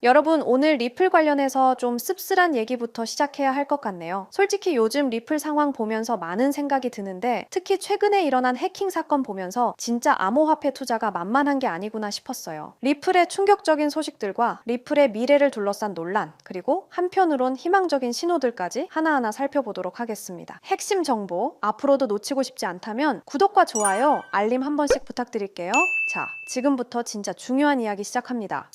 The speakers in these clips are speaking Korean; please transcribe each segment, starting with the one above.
여러분, 오늘 리플 관련해서 좀 씁쓸한 얘기부터 시작해야 할 것 같네요. 솔직히 요즘 리플 상황 보면서 많은 생각이 드는데 특히 최근에 일어난 해킹 사건 보면서 진짜 암호화폐 투자가 만만한 게 아니구나 싶었어요. 리플의 충격적인 소식들과 리플의 미래를 둘러싼 논란, 그리고 한편으론 희망적인 신호들까지 하나하나 살펴보도록 하겠습니다. 핵심 정보, 앞으로도 놓치고 싶지 않다면 구독과 좋아요, 알림 한 번씩 부탁드릴게요. 자, 지금부터 진짜 중요한 이야기 시작합니다.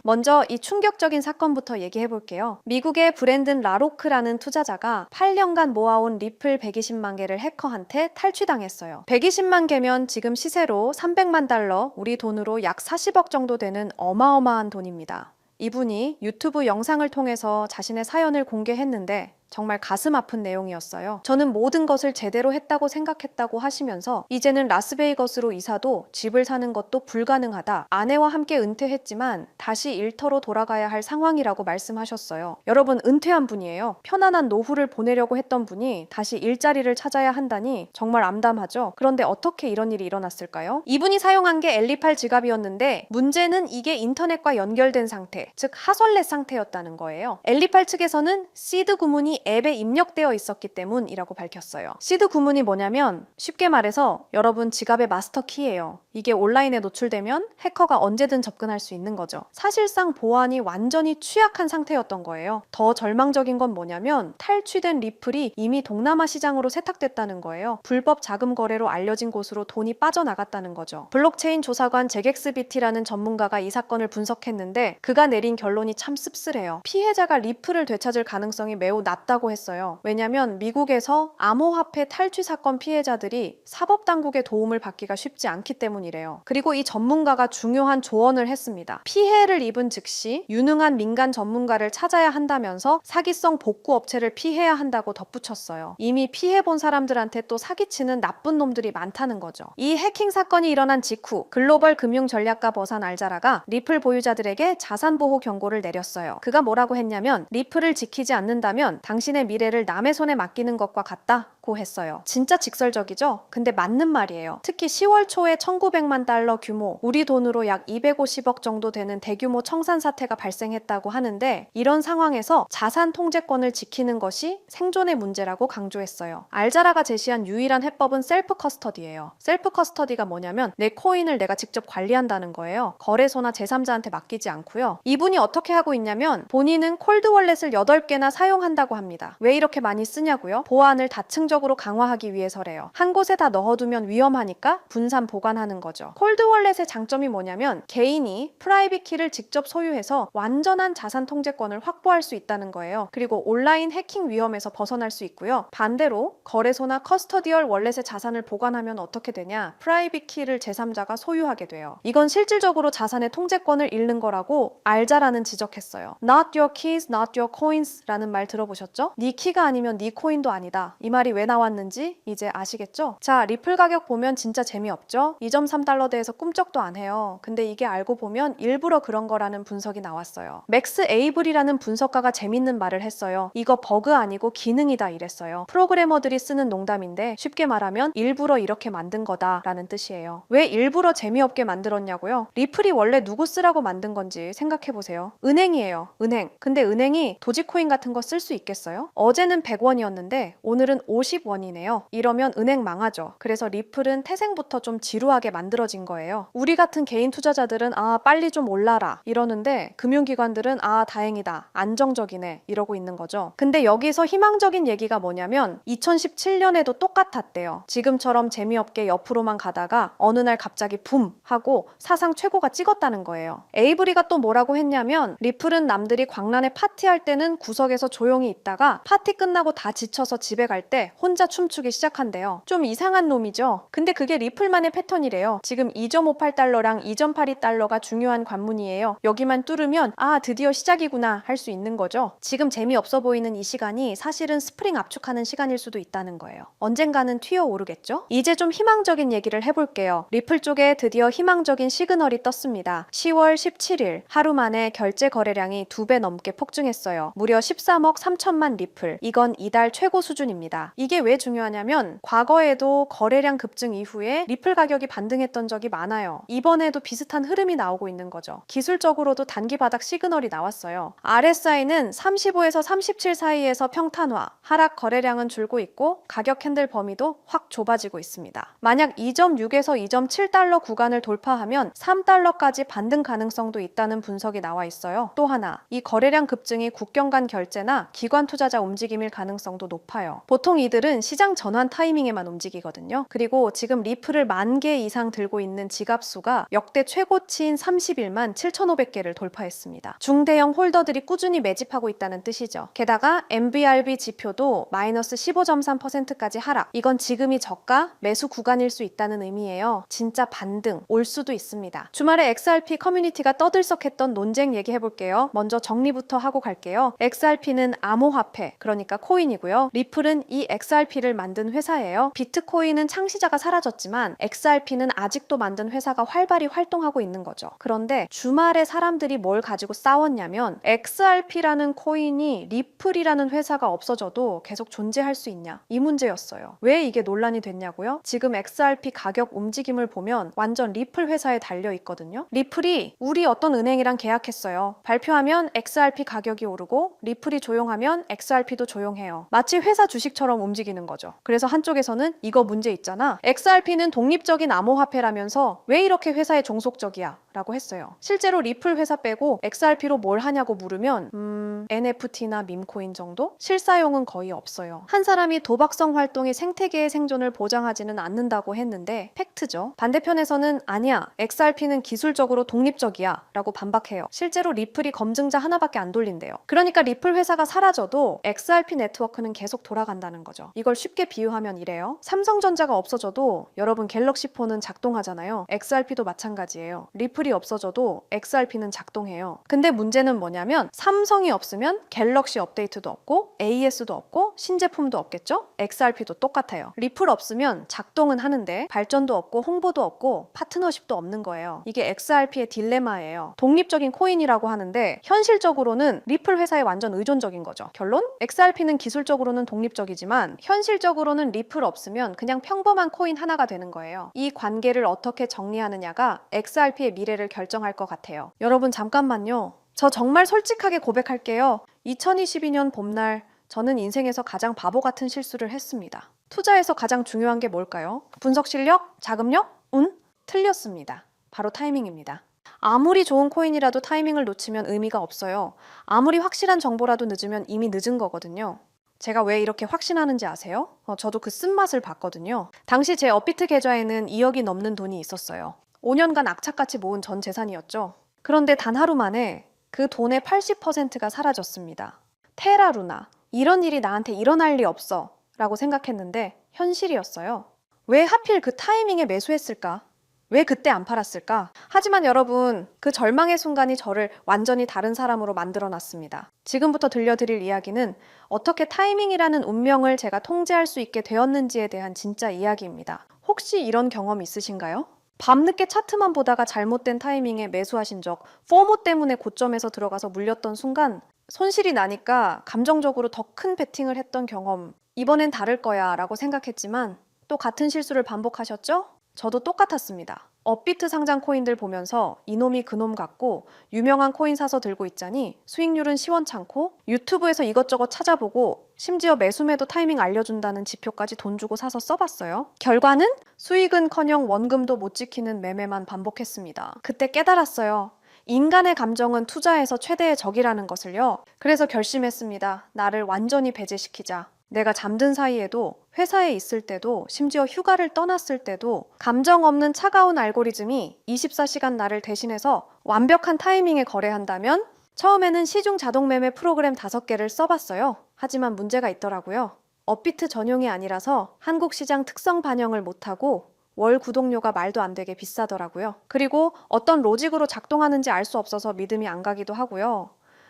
먼저 이 충격적인 사건부터 얘기해 볼게요. 미국의 브랜든 라로크라는 투자자가 8년간 모아온 리플 120만 개를 해커한테 탈취당했어요. 120만 개면 지금 시세로 300만 달러, 우리 돈으로 약 40억 정도 되는 어마어마한 돈입니다. 이분이 유튜브 영상을 통해서 자신의 사연을 공개했는데 정말 가슴 아픈 내용이었어요. 저는 모든 것을 제대로 했다고 생각했다고 하시면서 이제는 라스베이거스로 이사도 집을 사는 것도 불가능하다. 아내와 함께 은퇴했지만 다시 일터로 돌아가야 할 상황이라고 말씀하셨어요. 여러분, 은퇴한 분이에요. 편안한 노후를 보내려고 했던 분이 다시 일자리를 찾아야 한다니 정말 암담하죠. 그런데 어떻게 이런 일이 일어났을까요? 이분이 사용한 게 엘리팔 지갑이었는데 문제는 이게 인터넷과 연결된 상태, 즉 하설렛 상태였다는 거예요. 엘리팔 측에서는 시드 구문이 앱에 입력되어 있었기 때문이라고 밝혔어요. 시드 구문이 뭐냐면 쉽게 말해서 여러분 지갑의 마스터 키예요. 이게 온라인에 노출되면 해커가 언제든 접근할 수 있는 거죠. 사실상 보안이 완전히 취약한 상태였던 거예요. 더 절망적인 건 뭐냐면 탈취된 리플이 이미 동남아 시장으로 세탁됐다는 거예요. 불법 자금 거래로 알려진 곳으로 돈이 빠져나갔다는 거죠. 블록체인 조사관 제객스비티라는 전문가가 이 사건을 분석했는데 그가 내린 결론이 참 씁쓸해요. 피해자가 리플을 되찾을 가능성이 매우 낮다고 했어요. 왜냐면 미국에서 암호화폐 탈취 사건 피해자들이 사법당국의 도움을 받기가 쉽지 않기 때문이래요. 그리고 이 전문가가 중요한 조언을 했습니다. 피해를 입은 즉시 유능한 민간 전문가를 찾아야 한다면서 사기성 복구 업체를 피해야 한다고 덧붙였어요. 이미 피해본 사람들한테 또 사기치는 나쁜 놈들이 많다는 거죠. 이 해킹 사건이 일어난 직후 글로벌 금융 전략가 버산 알자라가 리플 보유자들에게 자산 보호 경고를 내렸어요. 그가 뭐라고 했냐면 리플을 지키지 않는다면 당신의 미래를 남의 손에 맡기는 것과 같다고 했어요. 진짜 직설적이죠? 근데 맞는 말이에요. 특히 10월 초에 1900만 달러 규모, 우리 돈으로 약 250억 정도 되는 대규모 청산 사태가 발생했다고 하는데 이런 상황에서 자산 통제권을 지키는 것이 생존의 문제라고 강조했어요. 알자라가 제시한 유일한 해법은 셀프 커스터디예요. 셀프 커스터디가 뭐냐면 내 코인을 내가 직접 관리한다는 거예요. 거래소나 제3자한테 맡기지 않고요. 이분이 어떻게 하고 있냐면 본인은 콜드 월렛을 8개나 사용한다고 합니다. 왜 이렇게 많이 쓰냐고요? 보안을 다층적으로 강화하기 위해서래요. 한 곳에 다 넣어두면 위험하니까 분산 보관하는 거죠. 콜드 월렛의 장점이 뭐냐면 개인이 프라이빗 키를 직접 소유해서 완전한 자산 통제권을 확보할 수 있다는 거예요. 그리고 온라인 해킹 위험에서 벗어날 수 있고요. 반대로 거래소나 커스터디얼 월렛의 자산을 보관하면 어떻게 되냐? 프라이빗 키를 제3자가 소유하게 돼요. 이건 실질적으로 자산의 통제권을 잃는 거라고 알자라는 지적했어요. Not your keys, not your coins 라는 말 들어보셨죠? 네 키가 아니면 네 코인도 아니다. 이 말이 왜 나왔는지 이제 아시겠죠? 자, 리플 가격 보면 진짜 재미없죠? 2.3달러대에서 꿈쩍도 안 해요. 근데 이게 알고 보면 일부러 그런 거라는 분석이 나왔어요. 맥스 에이블이라는 분석가가 재밌는 말을 했어요. 이거 버그 아니고 기능이다 이랬어요. 프로그래머들이 쓰는 농담인데 쉽게 말하면 일부러 이렇게 만든 거다라는 뜻이에요. 왜 일부러 재미없게 만들었냐고요? 리플이 원래 누구 쓰라고 만든 건지 생각해보세요. 은행이에요. 은행. 근데 은행이 도지코인 같은 거 쓸 수 있겠어요? 어제는 100원이었는데 오늘은 50원이네요. 이러면 은행 망하죠. 그래서 리플은 태생부터 좀 지루하게 만들어진 거예요. 우리 같은 개인 투자자들은 빨리 좀 올라라 이러는데 금융기관들은 다행이다. 안정적이네 이러고 있는 거죠. 근데 여기서 희망적인 얘기가 뭐냐면 2017년에도 똑같았대요. 지금처럼 재미없게 옆으로만 가다가 어느 날 갑자기 붐 하고 사상 최고가 찍었다는 거예요. 에이브리가 또 뭐라고 했냐면 리플은 남들이 광란에 파티할 때는 구석에서 조용히 있다가 파티 끝나고 다 지쳐서 집에 갈 때 혼자 춤추기 시작한대요. 좀 이상한 놈이죠? 근데 그게 리플만의 패턴이래요. 지금 2.58달러랑 2.82달러가 중요한 관문이에요. 여기만 뚫으면 드디어 시작이구나 할 수 있는 거죠. 지금 재미없어 보이는 이 시간이 사실은 스프링 압축하는 시간일 수도 있다는 거예요. 언젠가는 튀어오르겠죠? 이제 좀 희망적인 얘기를 해볼게요. 리플 쪽에 드디어 희망적인 시그널이 떴습니다. 10월 17일 하루 만에 결제 거래량이 2배 넘게 폭증했어요. 무려 13억 3천만 13만 리플. 이건 이달 최고 수준입니다. 이게 왜 중요하냐면 과거에도 거래량 급증 이후에 리플 가격이 반등했던 적이 많아요. 이번에도 비슷한 흐름이 나오고 있는 거죠. 기술적으로도 단기 바닥 시그널이 나왔어요. RSI는 35에서 37 사이에서 평탄화, 하락 거래량은 줄고 있고 가격 캔들 범위도 확 좁아지고 있습니다. 만약 2.6에서 2.7달러 구간을 돌파하면 3달러까지 반등 가능성도 있다는 분석이 나와 있어요. 또 하나, 이 거래량 급증이 국경 간 결제나 기관 투자자 움직임일 가능성도 높아요. 보통 이들은 시장 전환 타이밍에만 움직이거든요. 그리고 지금 리플을 10,000개 이상 들고 있는 지갑 수가 역대 최고치인 31만 7,500개를 돌파했습니다. 중대형 홀더들이 꾸준히 매집하고 있다는 뜻이죠. 게다가 MBRB 지표도 마이너스 15.3%까지 하락. 이건 지금이 저가 매수 구간일 수 있다는 의미예요. 진짜 반등 올 수도 있습니다. 주말에 XRP 커뮤니티가 떠들썩했던 논쟁 얘기해볼게요. 먼저 정리부터 하고 갈게요. XRP는 암호화폐, 그러니까 코인이고요. 리플은 이 XRP를 만든 회사예요. 비트코인은 창시자가 사라졌지만 XRP는 아직도 만든 회사가 활발히 활동하고 있는 거죠. 그런데 주말에 사람들이 뭘 가지고 싸웠냐면 XRP라는 코인이 리플이라는 회사가 없어져도 계속 존재할 수 있냐, 이 문제였어요. 왜 이게 논란이 됐냐고요? 지금 XRP 가격 움직임을 보면 완전 리플 회사에 달려 있거든요. 리플이 우리 어떤 은행이랑 계약했어요. 발표하면 XRP 가격이 오르고 리플이 조용하면 XRP도 조용해요. 마치 회사 주식처럼 움직이는 거죠. 그래서 한쪽에서는 이거 문제 있잖아. XRP는 독립적인 암호화폐라면서 왜 이렇게 회사에 종속적이야? 라고 했어요. 실제로 리플 회사 빼고 XRP로 뭘 하냐고 물으면 NFT나 밈코인 정도? 실사용은 거의 없어요. 한 사람이 도박성 활동이 생태계의 생존을 보장하지는 않는다고 했는데 팩트죠. 반대편에서는 아니야, XRP는 기술적으로 독립적이야 라고 반박해요. 실제로 리플이 검증자 하나밖에 안 돌린대요. 그러니까 리플 회사가 사라져도 XRP 네트워크는 계속 돌아간다는 거죠. 이걸 쉽게 비유하면 이래요. 삼성전자가 없어져도 여러분 갤럭시폰은 작동하잖아요. XRP도 마찬가지예요. 리플이 없어져도 XRP는 작동해요. 근데 문제는 뭐냐면 삼성이 없으면 갤럭시 업데이트도 없고 AS도 없고 신제품도 없겠죠? XRP도 똑같아요. 리플 없으면 작동은 하는데 발전도 없고 홍보도 없고 파트너십도 없는 거예요. 이게 XRP의 딜레마예요. 독립적인 코인이라고 하는데 현실적으로는 리플 회사에 완전 의존적인 거죠. 결론? XRP는 기술적으로는 독립적이지만 현실적으로는 리플 없으면 그냥 평범한 코인 하나가 되는 거예요. 이 관계를 어떻게 정리하느냐가 XRP의 미래를 결정할 것 같아요. 여러분 잠깐만요. 저 정말 솔직하게 고백할게요. 2022년 봄날 저는 인생에서 가장 바보 같은 실수를 했습니다. 투자에서 가장 중요한 게 뭘까요? 분석 실력? 자금력? 운? 틀렸습니다. 바로 타이밍입니다. 아무리 좋은 코인이라도 타이밍을 놓치면 의미가 없어요. 아무리 확실한 정보라도 늦으면 이미 늦은 거거든요. 제가 왜 이렇게 확신하는지 아세요? 저도 그 쓴맛을 봤거든요. 당시 제 업비트 계좌에는 2억이 넘는 돈이 있었어요. 5년간 악착같이 모은 전 재산이었죠. 그런데 단 하루 만에 그 돈의 80%가 사라졌습니다. 테라루나, 이런 일이 나한테 일어날 리 없어 라고 생각했는데 현실이었어요. 왜 하필 그 타이밍에 매수했을까? 왜 그때 안 팔았을까? 하지만 여러분, 그 절망의 순간이 저를 완전히 다른 사람으로 만들어놨습니다. 지금부터 들려드릴 이야기는 어떻게 타이밍이라는 운명을 제가 통제할 수 있게 되었는지에 대한 진짜 이야기입니다. 혹시 이런 경험 있으신가요? 밤늦게 차트만 보다가 잘못된 타이밍에 매수하신 적, 포모 때문에 고점에서 들어가서 물렸던 순간 손실이 나니까 감정적으로 더 큰 베팅을 했던 경험, 이번엔 다를 거야 라고 생각했지만 또 같은 실수를 반복하셨죠? 저도 똑같았습니다. 업비트 상장 코인들 보면서 이놈이 그놈 같고 유명한 코인 사서 들고 있자니 수익률은 시원찮고 유튜브에서 이것저것 찾아보고 심지어 매수매도 타이밍 알려준다는 지표까지 돈 주고 사서 써봤어요. 결과는 수익은커녕 원금도 못 지키는 매매만 반복했습니다. 그때 깨달았어요. 인간의 감정은 투자에서 최대의 적이라는 것을요. 그래서 결심했습니다. 나를 완전히 배제시키자. 내가 잠든 사이에도, 회사에 있을 때도, 심지어 휴가를 떠났을 때도 감정 없는 차가운 알고리즘이 24시간 나를 대신해서 완벽한 타이밍에 거래한다면 처음에는 시중 자동 매매 프로그램 5개를 써봤어요. 하지만 문제가 있더라고요. 업비트 전용이 아니라서 한국 시장 특성 반영을 못하고 월 구독료가 말도 안 되게 비싸더라고요. 그리고 어떤 로직으로 작동하는지 알 수 없어서 믿음이 안 가기도 하고요.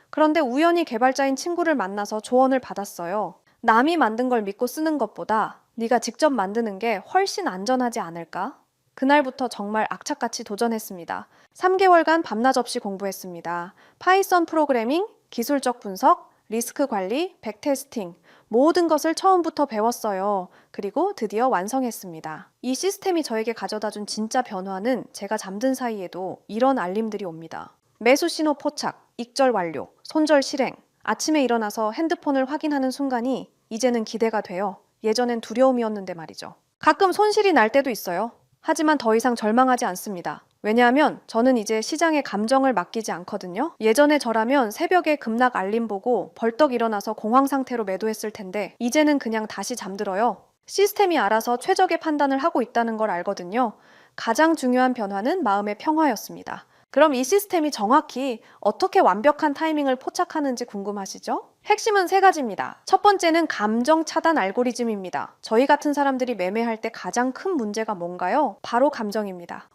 그런데 우연히 개발자인 친구를 만나서 조언을 받았어요. 남이 만든 걸 믿고 쓰는 것보다 네가 직접 만드는 게 훨씬 안전하지 않을까? 그날부터 정말 악착같이 도전했습니다. 3개월간 밤낮 없이 공부했습니다. 파이썬 프로그래밍, 기술적 분석, 리스크 관리, 백테스팅, 모든 것을 처음부터 배웠어요. 그리고 드디어 완성했습니다. 이 시스템이 저에게 가져다 준 진짜 변화는 제가 잠든 사이에도 이런 알림들이 옵니다. 매수 신호 포착, 익절 완료, 손절 실행. 아침에 일어나서 핸드폰을 확인하는 순간이 이제는 기대가 돼요. 예전엔 두려움이었는데 말이죠. 가끔 손실이 날 때도 있어요. 하지만 더 이상 절망하지 않습니다. 왜냐하면 저는 이제 시장의 감정을 맡기지 않거든요. 예전에 저라면 새벽에 급락 알림 보고 벌떡 일어나서 공황 상태로 매도했을 텐데 이제는 그냥 다시 잠들어요. 시스템이 알아서 최적의 판단을 하고 있다는 걸 알거든요. 가장 중요한 변화는 마음의 평화였습니다. 그럼 이 시스템이 정확히 어떻게 완벽한 타이밍을 포착하는지 궁금하시죠? 핵심은 세 가지입니다. 첫 번째는 감정 차단 알고리즘입니다. 저희 같은 사람들이 매매할 때 가장 큰 문제가 뭔가요? 바로 감정입니다.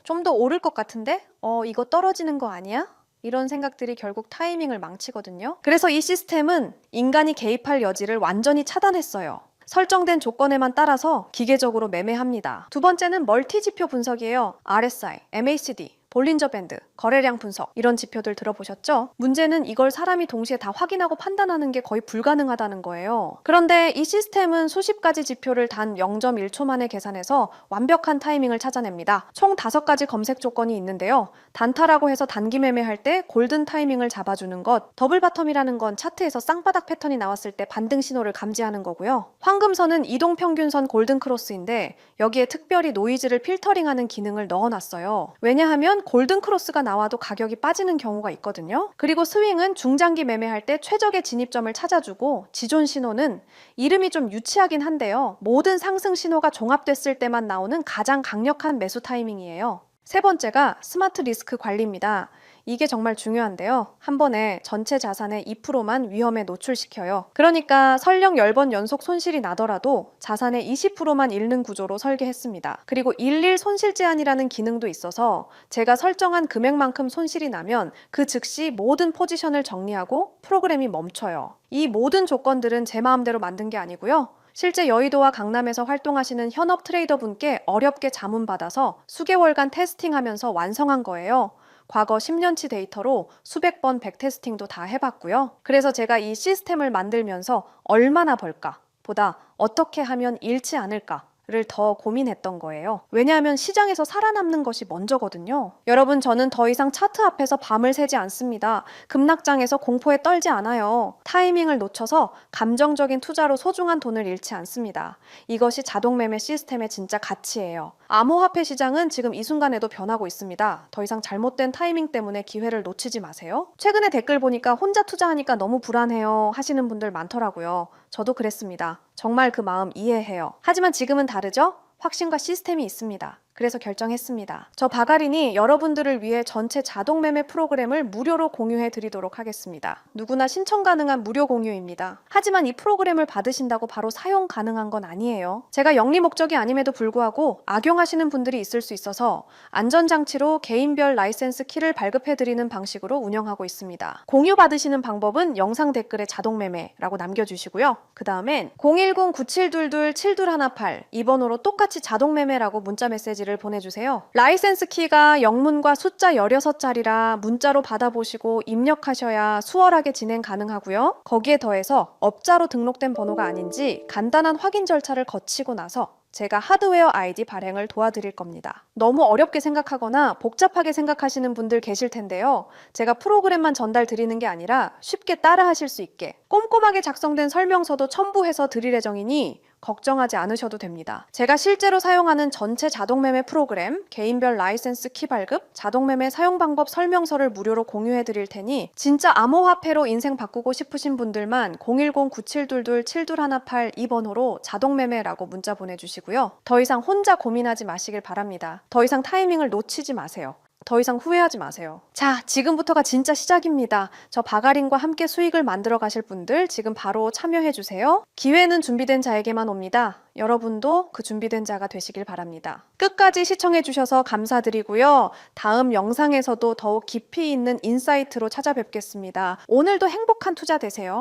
좀 더 오를 것 같은데? 이거 떨어지는 거 아니야? 이런 생각들이 결국 타이밍을 망치거든요. 그래서 이 시스템은 인간이 개입할 여지를 완전히 차단했어요. 설정된 조건에만 따라서 기계적으로 매매합니다. 두 번째는 멀티 지표 분석이에요. RSI, MACD, 볼린저 밴드, 거래량 분석 이런 지표들 들어보셨죠? 문제는 이걸 사람이 동시에 다 확인하고 판단하는 게 거의 불가능하다는 거예요. 그런데 이 시스템은 수십 가지 지표를 단 0.1초 만에 계산해서 완벽한 타이밍을 찾아냅니다. 총 5가지 검색 조건이 있는데요. 단타라고 해서 단기 매매할 때 골든 타이밍을 잡아주는 것, 더블 바텀이라는 건 차트에서 쌍바닥 패턴이 나왔을 때 반등 신호를 감지하는 거고요. 황금선은 이동평균선 골든 크로스인데 여기에 특별히 노이즈를 필터링하는 기능을 넣어놨어요. 왜냐하면 골든 크로스가 나와도 가격이 빠지는 경우가 있거든요. 그리고 스윙은 중장기 매매할 때 최적의 진입점을 찾아주고 지존 신호는 이름이 좀 유치하긴 한데요. 모든 상승 신호가 종합됐을 때만 나오는 가장 강력한 매수 타이밍이에요. 세 번째가 스마트 리스크 관리입니다. 이게 정말 중요한데요. 한 번에 전체 자산의 2%만 위험에 노출시켜요. 그러니까 설령 10번 연속 손실이 나더라도 자산의 20%만 잃는 구조로 설계했습니다. 그리고 일일 손실 제한이라는 기능도 있어서 제가 설정한 금액만큼 손실이 나면 그 즉시 모든 포지션을 정리하고 프로그램이 멈춰요. 이 모든 조건들은 제 마음대로 만든 게 아니고요. 실제 여의도와 강남에서 활동하시는 현업 트레이더분께 어렵게 자문받아서 수개월간 테스팅하면서 완성한 거예요. 과거 10년치 데이터로 수백 번 백테스팅도 다 해봤고요. 그래서 제가 이 시스템을 만들면서 얼마나 벌까 보다 어떻게 하면 잃지 않을까 를 더 고민했던 거예요. 왜냐하면 시장에서 살아남는 것이 먼저거든요. 여러분, 저는 더 이상 차트 앞에서 밤을 새지 않습니다. 급락장에서 공포에 떨지 않아요. 타이밍을 놓쳐서 감정적인 투자로 소중한 돈을 잃지 않습니다. 이것이 자동매매 시스템의 진짜 가치예요. 암호화폐 시장은 지금 이 순간에도 변하고 있습니다. 더 이상 잘못된 타이밍 때문에 기회를 놓치지 마세요. 최근에 댓글 보니까 혼자 투자하니까 너무 불안해요 하시는 분들 많더라고요. 저도 그랬습니다. 정말 그 마음 이해해요. 하지만 지금은 다르죠? 확신과 시스템이 있습니다. 그래서 결정했습니다. 저 바가린이 여러분들을 위해 전체 자동 매매 프로그램을 무료로 공유해 드리도록 하겠습니다. 누구나 신청 가능한 무료 공유입니다. 하지만 이 프로그램을 받으신다고 바로 사용 가능한 건 아니에요. 제가 영리 목적이 아님에도 불구하고 악용하시는 분들이 있을 수 있어서 안전장치로 개인별 라이센스 키를 발급해 드리는 방식으로 운영하고 있습니다. 공유 받으시는 방법은 영상 댓글에 자동 매매라고 남겨주시고요. 그 다음엔 010-9722-7218 이 번호로 똑같이 자동 매매라고 문자 메시지를 보내주세요. 라이센스 키가 영문과 숫자 16자리라 문자로 받아보시고 입력하셔야 수월하게 진행 가능하고요. 거기에 더해서 업자로 등록된 번호가 아닌지 간단한 확인 절차를 거치고 나서 제가 하드웨어 아이디 발행을 도와드릴 겁니다. 너무 어렵게 생각하거나 복잡하게 생각하시는 분들 계실 텐데요. 제가 프로그램만 전달 드리는 게 아니라 쉽게 따라 하실 수 있게 꼼꼼하게 작성된 설명서도 첨부해서 드릴 예정이니 걱정하지 않으셔도 됩니다. 제가 실제로 사용하는 전체 자동매매 프로그램, 개인별 라이센스 키 발급, 자동매매 사용 방법 설명서를 무료로 공유해 드릴 테니 진짜 암호화폐로 인생 바꾸고 싶으신 분들만 010-9722-7218 이 번호로 자동매매라고 문자 보내주시고요. 더 이상 혼자 고민하지 마시길 바랍니다. 더 이상 타이밍을 놓치지 마세요. 더 이상 후회하지 마세요. 자, 지금부터가 진짜 시작입니다. 저 바가린과 함께 수익을 만들어 가실 분들 지금 바로 참여해 주세요. 기회는 준비된 자에게만 옵니다. 여러분도 그 준비된 자가 되시길 바랍니다. 끝까지 시청해 주셔서 감사드리고요. 다음 영상에서도 더욱 깊이 있는 인사이트로 찾아뵙겠습니다. 오늘도 행복한 투자 되세요.